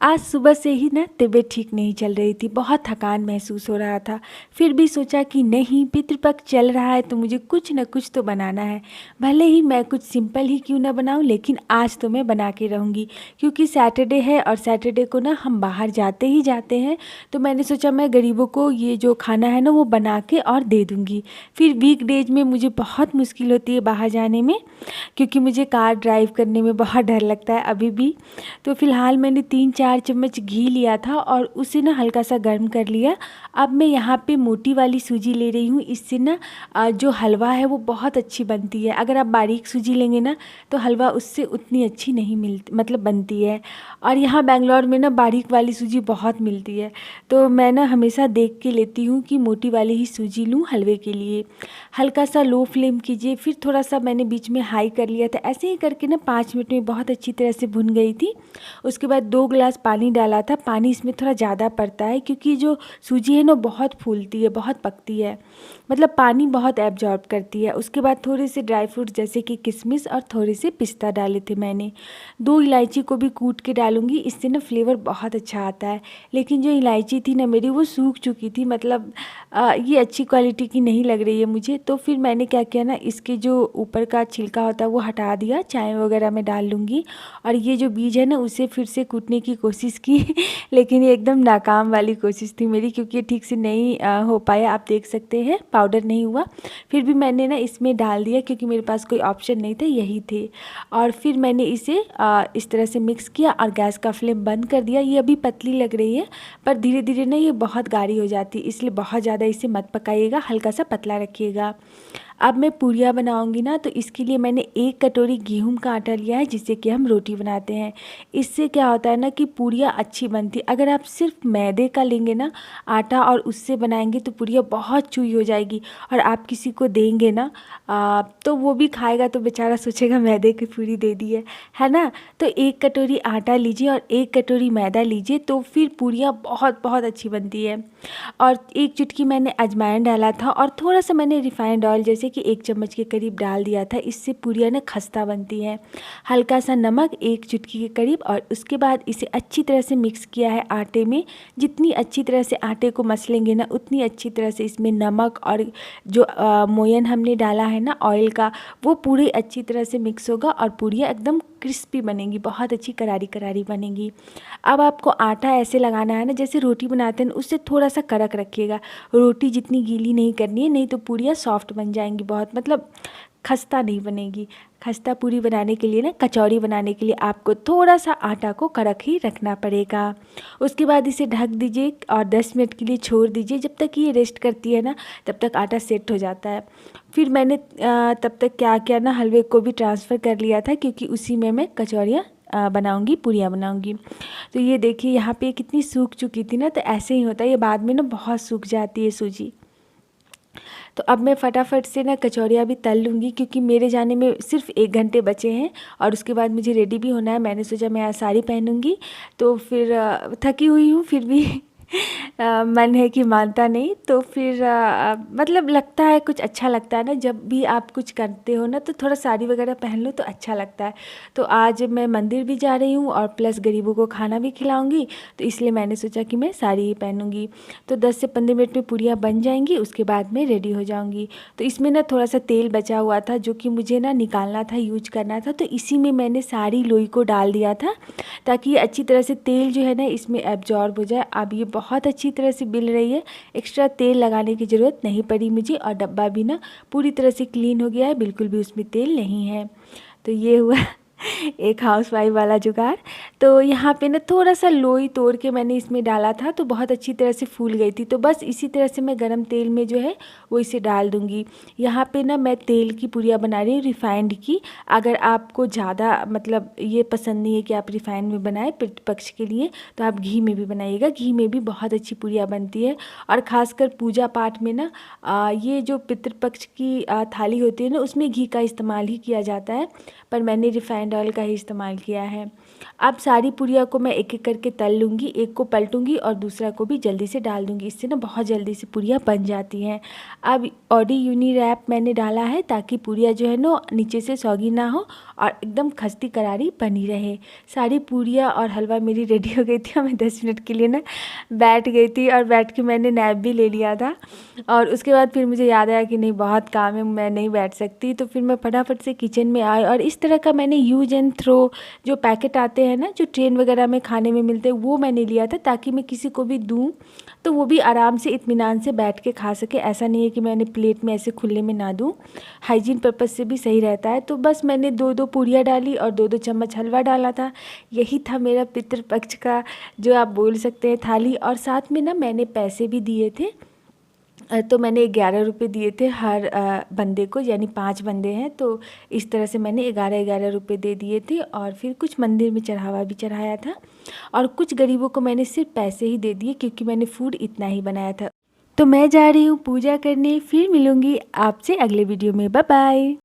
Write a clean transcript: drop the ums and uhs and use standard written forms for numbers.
आज सुबह से ही ना तबीयत ठीक नहीं चल रही थी, बहुत थकान महसूस हो रहा था। फिर भी सोचा कि नहीं, पितृपक्ष चल रहा है तो मुझे कुछ न कुछ तो बनाना है। भले ही मैं कुछ सिंपल ही क्यों ना बनाऊं, लेकिन आज तो मैं बना के रहूँगी। क्योंकि सैटरडे है और सैटरडे को ना हम बाहर जाते ही जाते हैं। तो मैंने सोचा मैं गरीबों को ये जो खाना है ना वो बना के और दे दूँगी। फिर वीकडेज में मुझे बहुत मुश्किल होती है बाहर जाने में, क्योंकि मुझे कार ड्राइव करने में बहुत डर लगता है अभी भी। तो फ़िलहाल मैंने 3-4 चम्मच घी लिया था और उसे ना हल्का सा गर्म कर लिया। अब मैं यहाँ पे मोटी वाली सूजी ले रही हूँ। इससे ना जो हलवा है वो बहुत अच्छी बनती है। अगर आप बारीक सूजी लेंगे ना तो हलवा उससे उतनी अच्छी नहीं मिलती, मतलब बनती है। और यहाँ बेंगलोर में ना बारीक वाली सूजी बहुत मिलती है। तो मैं ना हमेशा देख के लेती हूँ कि मोटी वाली ही सूजी लूँ हलवे के लिए। हल्का सा लो फ्लेम कीजिए, फिर थोड़ा सा मैंने बीच में हाई कर लिया था। ऐसे ही करके ना 5 मिनट में बहुत अच्छी तरह से भुन गई थी। उसके बाद 2 गिलास पानी डाला था। पानी इसमें थोड़ा ज़्यादा पड़ता है क्योंकि जो सूजी है ना बहुत फूलती है, बहुत पकती है, मतलब पानी बहुत एब्जॉर्ब करती है। उसके बाद थोड़े से ड्राई फ्रूट जैसे कि किशमिश और थोड़े से पिस्ता डाले थे मैंने। 2 इलायची को भी कूट के डालूंगी, इससे ना फ्लेवर बहुत अच्छा आता है। लेकिन जो इलायची थी ना मेरी वो सूख चुकी थी, मतलब ये अच्छी क्वालिटी की नहीं लग रही है मुझे। तो फिर मैंने क्या किया ना, इसके जो ऊपर का छिलका होता है वो हटा दिया, चाय वगैरह में डाल लूँगी। और ये जो बीज है ना उसे फिर से कूटने की कोशिश की लेकिन ये एकदम नाकाम वाली कोशिश थी मेरी, क्योंकि ये ठीक से नहीं हो पाया। आप देख सकते हैं पाउडर नहीं हुआ। फिर भी मैंने ना इसमें डाल दिया क्योंकि मेरे पास कोई ऑप्शन नहीं था, यही थे। और फिर मैंने इसे इस तरह से मिक्स किया और गैस का फ्लेम बंद कर दिया। ये अभी पतली लग रही है पर धीरे धीरे ना ये बहुत गाढ़ी हो जाती है, इसलिए बहुत ज़्यादा इसे मत पकाइएगा, हल्का सा पतला रखिएगा। अब मैं पूरियाँ बनाऊंगी ना, तो इसके लिए मैंने 1 कटोरी गेहूं का आटा लिया है, जिससे कि हम रोटी बनाते हैं। इससे क्या होता है ना कि पूरियाँ अच्छी बनती। अगर आप सिर्फ मैदे का लेंगे ना आटा और उससे बनाएंगे तो पूरियाँ बहुत चुई हो जाएगी। और आप किसी को देंगे ना तो वो भी खाएगा तो बेचारा सोचेगा मैदे की पूरी दे दी है ना। तो 1 कटोरी आटा लीजिए और 1 कटोरी मैदा लीजिए, तो फिर पूरियाँ बहुत बहुत अच्छी बनती है। और 1 चुटकी मैंने अजवाइन डाला था और थोड़ा सा मैंने रिफाइंड ऑयल जैसे कि 1 चम्मच के करीब डाल दिया था। इससे पूरियाँ ना खस्ता बनती है। हल्का सा नमक 1 चुटकी के करीब, और उसके बाद इसे अच्छी तरह से मिक्स किया है आटे में। जितनी अच्छी तरह से आटे को मसलेंगे ना उतनी अच्छी तरह से इसमें नमक और जो मोयन हमने डाला है ना ऑयल का, वो पूरी अच्छी तरह से मिक्स होगा और पूरियाँ एकदम क्रिस्पी बनेंगी, बहुत अच्छी करारी करारी बनेंगी। अब आपको आटा ऐसे लगाना है ना जैसे रोटी बनाते हैं, उससे थोड़ा सा कड़क रखिएगा। रोटी जितनी गीली नहीं करनी है, नहीं तो पूरियाँ सॉफ्ट बन जाएंगी बहुत, मतलब खस्ता नहीं बनेगी। खस्ता पूरी बनाने के लिए ना, कचौड़ी बनाने के लिए आपको थोड़ा सा आटा को कड़क ही रखना पड़ेगा। उसके बाद इसे ढक दीजिए और 10 मिनट के लिए छोड़ दीजिए। जब तक ये रेस्ट करती है ना तब तक आटा सेट हो जाता है। फिर मैंने तब तक क्या किया ना, हलवे को भी ट्रांसफ़र कर लिया था, क्योंकि उसी में मैं कचौड़ियाँ बनाऊंगी, पूरियाँ बनाऊंगी। तो ये देखिए यहाँ पे कितनी सूख चुकी थी ना, तो ऐसे ही होता है, ये बाद में ना बहुत सूख जाती है सूजी। तो अब मैं फटाफट से ना कचौड़ियाँ भी तल लूँगी, क्योंकि मेरे जाने में सिर्फ 1 घंटे बचे हैं और उसके बाद मुझे रेडी भी होना है। मैंने सोचा मैं आज साड़ी पहनूँगी, तो फिर थकी हुई हूँ फिर भी मन है कि मानता नहीं। तो फिर मतलब लगता है कुछ अच्छा लगता है ना, जब भी आप कुछ करते हो ना तो थोड़ा साड़ी वगैरह पहन लो तो अच्छा लगता है। तो आज मैं मंदिर भी जा रही हूँ और प्लस गरीबों को खाना भी खिलाऊंगी, तो इसलिए मैंने सोचा कि मैं साड़ी ही पहनूंगी। तो 10 से 15 मिनट में पूरियाँ बन जाएंगी, उसके बाद मैं रेडी हो जाऊंगी। तो इसमें ना थोड़ा सा तेल बचा हुआ था जो कि मुझे ना निकालना था, यूज करना था। तो इसी में मैंने सारी लोई को डाल दिया था, ताकि ये अच्छी तरह से तेल जो है ना इसमें एब्जॉर्ब हो जाए। अब ये बहुत अच्छी तरह से बिल रही है, एक्स्ट्रा तेल लगाने की ज़रूरत नहीं पड़ी मुझे। और डब्बा भी ना पूरी तरह से क्लीन हो गया है, बिल्कुल भी उसमें तेल नहीं है। तो ये हुआ एक हाउसवाइफ वाला जुगाड़। तो यहाँ पे ना थोड़ा सा लोई तोड़ के मैंने इसमें डाला था, तो बहुत अच्छी तरह से फूल गई थी। तो बस इसी तरह से मैं गरम तेल में जो है वो इसे डाल दूँगी। यहाँ पे ना मैं तेल की पूरियाँ बना रही हूँ, रिफाइंड की। अगर आपको ज़्यादा मतलब ये पसंद नहीं है कि आप रिफाइंड में बनाएं पितृपक्ष के लिए, तो आप घी में भी बनाइएगा। घी में भी बहुत अच्छी पूरियाँ बनती है। और ख़ासकर पूजा पाठ में ना ये जो पितृपक्ष की थाली होती है ना उसमें घी का इस्तेमाल ही किया जाता है, पर मैंने रिफाइंड ऑयल का ही इस्तेमाल किया है। अब सारी पूरियों को मैं एक एक करके तल लूँगी, एक को पलटूँगी और दूसरा को भी जल्दी से डाल दूँगी। इससे ना बहुत जल्दी से पूरियाँ बन जाती हैं। अब ऑडी यूनि रैप मैंने डाला है ताकि पूरियाँ जो है ना नीचे से सौगी ना हो और एकदम खस्ती करारी बनी रहे। सारी पूरियाँ और हलवा मेरी रेडी हो गई थी और मैं 10 मिनट के लिए ना बैठ गई थी और बैठ के मैंने नैप भी ले लिया था। और उसके बाद फिर मुझे याद आया कि नहीं बहुत काम है, मैं नहीं बैठ सकती, तो फिर मैं फटाफट से किचन में आई और इस तरह का मैंने यूज एंड थ्रो जो पैकेट आते हैं ना, जो ट्रेन वगैरह में खाने में मिलते हैं, वो मैंने लिया था ताकि मैं किसी को भी दूँ तो वो भी आराम से इत्मीनान से बैठ के खा सके। ऐसा नहीं है कि मैंने प्लेट में ऐसे खुले में ना दूँ, हाइजीन पर्पज़ से भी सही रहता है। तो बस मैंने 2-2 पूरियाँ डाली और 2-2 चम्मच हलवा डाला था। यही था मेरा पितृपक्ष का जो आप बोल सकते हैं थाली। और साथ में ना मैंने पैसे भी दिए थे, तो मैंने 11 रुपये दिए थे हर बंदे को, यानी 5 बंदे हैं तो इस तरह से मैंने 11-11 रुपये दे दिए थे। और फिर कुछ मंदिर में चढ़ावा भी चढ़ाया था और कुछ गरीबों को मैंने सिर्फ पैसे ही दे दिए क्योंकि मैंने फूड इतना ही बनाया था। तो मैं जा रही हूँ पूजा करने, फिर मिलूँगी आपसे अगले वीडियो में। Bye bye.